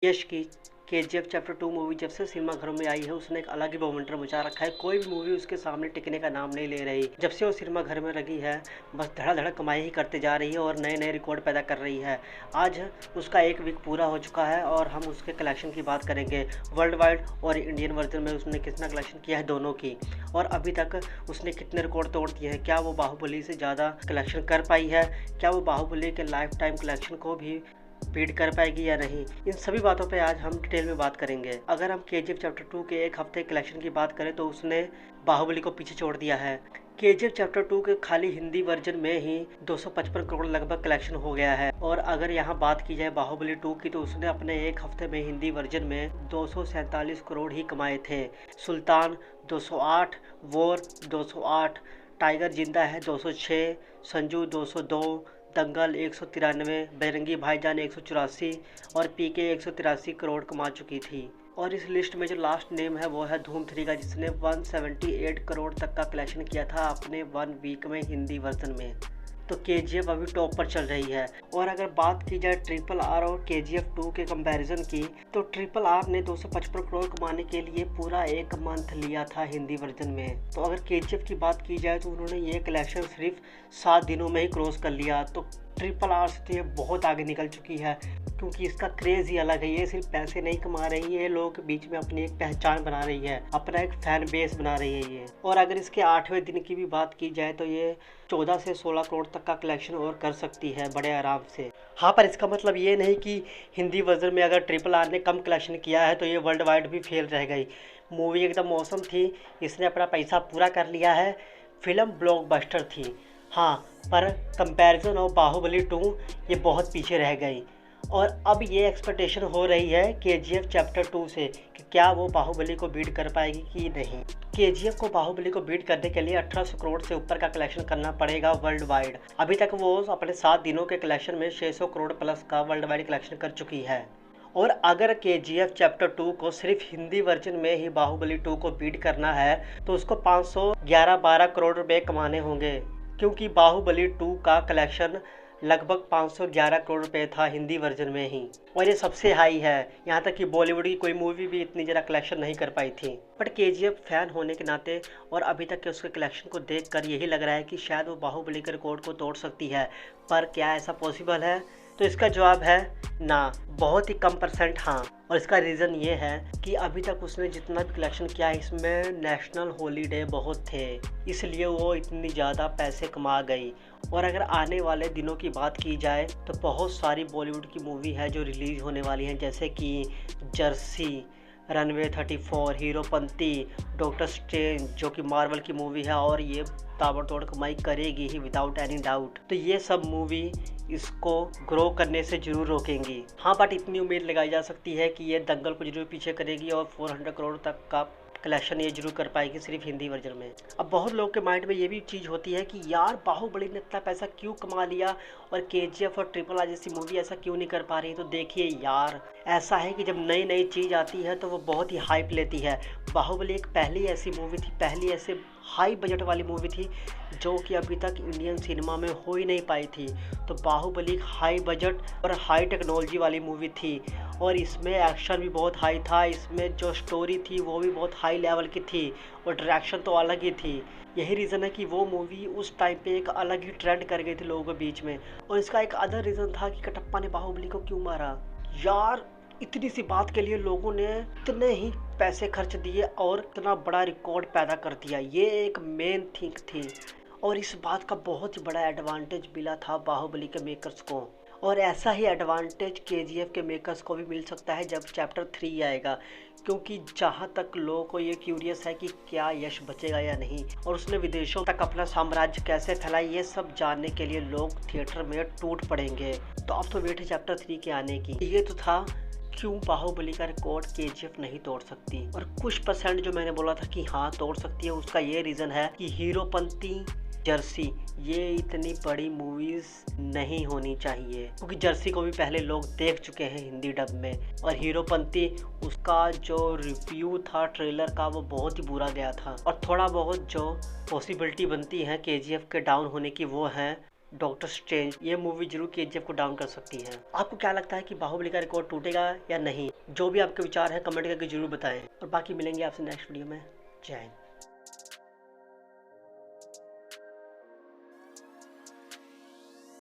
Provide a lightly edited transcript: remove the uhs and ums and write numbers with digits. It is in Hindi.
यश की केजीएफ चैप्टर 2 मूवी जब से सिनेमाघरों में आई है उसने एक अलग ही मोमेंटम मचा रखा है। कोई भी मूवी उसके सामने टिकने का नाम नहीं ले रही। जब से वो सिनेमाघर में लगी है बस धड़ाधड़ कमाई ही करते जा रही है और नए नए रिकॉर्ड पैदा कर रही है। आज उसका एक वीक पूरा हो चुका है और हम उसके कलेक्शन की बात करेंगे। वर्ल्ड वाइड और इंडियन वर्जन में उसने कितना कलेक्शन किया है दोनों की, और अभी तक उसने कितने रिकॉर्ड तोड़ दिए हैं। क्या वो बाहुबली से ज़्यादा कलेक्शन कर पाई है? क्या वो बाहुबली के लाइफ टाइम कलेक्शन को भी बीट कर पाएगी या नहीं? इन सभी बातों पे आज हम डिटेल में बात करेंगे। अगर हम केजीएफ चैप्टर 2 के एक हफ्ते कलेक्शन की बात करें तो उसने बाहुबली को पीछे छोड़ दिया है। केजीएफ चैप्टर 2 के खाली हिंदी वर्जन में ही 255 करोड़ लगभग कलेक्शन हो गया है। और अगर यहाँ बात की जाए बाहुबली 2 की तो उसने अपने एक हफ्ते में हिंदी वर्जन में 247 करोड़ ही कमाए थे। सुल्तान 208, वॉर 208, टाइगर जिंदा है 206, संजू 202, दंगल 193, बजरंगी भाईजान 184 और पीके 183 करोड़ कमा चुकी थी। और इस लिस्ट में जो लास्ट नेम है वो है धूम 3 का, जिसने 178 करोड़ तक का कलेक्शन किया था अपने 1 वीक में हिंदी वर्जन में। तो केजीएफ अभी टॉप पर चल रही है। और अगर बात की जाए ट्रिपल आर और केजीएफ 2 के कंपैरिजन की तो ट्रिपल आर ने 255 करोड़ कमाने के लिए पूरा एक मंथ लिया था हिंदी वर्जन में। तो अगर केजीएफ की बात की जाए तो उन्होंने ये कलेक्शन सिर्फ 7 दिनों में ही क्रॉस कर लिया। तो ट्रिपल आर से तो ये बहुत आगे निकल चुकी है, क्योंकि इसका क्रेज़ ही अलग है। ये सिर्फ पैसे नहीं कमा रही है, ये लोगों के बीच में अपनी एक पहचान बना रही है, अपना एक फैन बेस बना रही है ये। और अगर इसके 8वें दिन की भी बात की जाए तो ये 14 से 16 करोड़ तक का कलेक्शन और कर सकती है बड़े आराम से। हाँ, पर इसका मतलब ये नहीं कि हिंदी वर्जन में अगर ट्रिपल आर ने कम कलेक्शन किया है तो ये वर्ल्ड वाइड भी फेल रह गई। मूवी एकदम मौसम थी, इसने अपना पैसा पूरा कर लिया है, फिल्म ब्लॉकबस्टर थी। हाँ, पर कंपैरिजन ऑफ बाहुबली 2 ये बहुत पीछे रह गई। और अब ये एक्सपेक्टेशन हो रही है केजीएफ चैप्टर 2 से कि क्या वो बाहुबली को बीट कर पाएगी कि नहीं। केजीएफ को बाहुबली को बीट करने के लिए 1800 करोड़ से ऊपर का कलेक्शन करना पड़ेगा वर्ल्ड वाइड। अभी तक वो अपने 7 दिनों के कलेक्शन में 600 करोड़ प्लस का वर्ल्ड वाइड कलेक्शन कर चुकी है। और अगर केजीएफ चैप्टर 2 को सिर्फ हिंदी वर्जन में ही बाहुबली 2 को बीट करना है तो उसको 511-12 करोड़ रुपए कमाने होंगे, क्योंकि बाहुबली 2 का कलेक्शन लगभग 511 करोड़ रुपए था हिंदी वर्जन में ही, और ये सबसे हाई है। यहाँ तक कि बॉलीवुड की कोई मूवी भी इतनी ज़्यादा कलेक्शन नहीं कर पाई थी। बट केजीएफ फैन होने के नाते और अभी तक के उसके कलेक्शन को देखकर यही लग रहा है कि शायद वो बाहुबली के रिकॉर्ड को तोड़ सकती है। पर क्या ऐसा पॉसिबल है? तो इसका जवाब है ना, बहुत ही कम परसेंट हाँ। और इसका रीज़न ये है कि अभी तक उसने जितना भी कलेक्शन किया है इसमें नेशनल हॉलीडे बहुत थे, इसलिए वो इतनी ज़्यादा पैसे कमा गई। और अगर आने वाले दिनों की बात की जाए तो बहुत सारी बॉलीवुड की मूवी है जो रिलीज़ होने वाली हैं, जैसे कि Jersey, runway 34, Heropanti, doctor strange जो कि मार्वल की मूवी है और ये ताबड़तोड़ कमाई करेगी ही विदाउट एनी डाउट। तो ये सब मूवी इसको ग्रो करने से ज़रूर रोकेंगी। हाँ, बट इतनी उम्मीद लगाई जा सकती है कि ये दंगल को जरूर पीछे करेगी और 400 करोड़ तक का कलेक्शन ये जरूर कर पाएगी सिर्फ हिंदी वर्जन में। अब बहुत लोगों के माइंड में ये भी चीज़ होती है कि यार बाहुबली ने इतना पैसा क्यों कमा लिया और केजीएफ और ट्रिपल आर जैसी मूवी ऐसा क्यों नहीं कर पा रही। तो देखिए यार, ऐसा है कि जब नई नई चीज़ आती है तो वो बहुत ही हाइप लेती है। बाहुबली एक पहली ऐसी मूवी थी, पहली ऐसे हाई बजट वाली मूवी थी जो कि अभी तक इंडियन सिनेमा में हो ही नहीं पाई थी। तो बाहुबली हाई बजट और हाई टेक्नोलॉजी वाली मूवी थी, और इसमें एक्शन भी बहुत हाई था, इसमें जो स्टोरी थी वो भी बहुत हाई लेवल की थी, और डायरेक्शन तो अलग ही थी। यही रीज़न है कि वो मूवी उस टाइम पे एक अलग ही ट्रेंड कर गई थी लोगों के बीच में। और इसका एक अदर रीज़न था कि कटप्पा ने बाहुबली को क्यों मारा। यार, इतनी सी बात के लिए लोगों ने इतने ही पैसे खर्च दिए और इतना बड़ा रिकॉर्ड पैदा कर दिया, ये एक मेन थिंग थी। और इस बात का बहुत ही बड़ा एडवांटेज मिला था बाहुबली के मेकर्स को, और ऐसा ही एडवांटेज केजीएफ के मेकर्स को भी मिल सकता है जब चैप्टर 3 आएगा। क्योंकि जहाँ तक लोगों को ये क्यूरियस है कि क्या यश बचेगा या नहीं, और उसने विदेशों तक अपना साम्राज्य कैसे फैला, ये सब जानने के लिए लोग थिएटर में टूट पड़ेंगे। तो अब तो वेट है चैप्टर 3 के आने की। ये तो था क्यों बाहुबली का रिकॉर्ड केजीएफ नहीं तोड़ सकती। और कुछ परसेंट जो मैंने बोला था कि हाँ तोड़ सकती है, उसका ये रीज़न है कि हीरोपंती, जर्सी ये इतनी बड़ी मूवीज़ नहीं होनी चाहिए, क्योंकि जर्सी को भी पहले लोग देख चुके हैं हिंदी डब में। और हीरोपंती, उसका जो रिव्यू था ट्रेलर का वो बहुत ही बुरा गया था। और थोड़ा बहुत जो पॉसिबिलिटी बनती है केजीएफ के डाउन होने की वो है डॉक्टर स्ट्रेंज, ये मूवी जरूर केजीएफ को डाउन कर सकती है। आपको क्या लगता है कि बाहुबली का रिकॉर्ड टूटेगा या नहीं? जो भी आपके विचार हैं कमेंट करके जरूर बताएं और बाकी मिलेंगे आपसे नेक्स्ट वीडियो में। जय हिंद।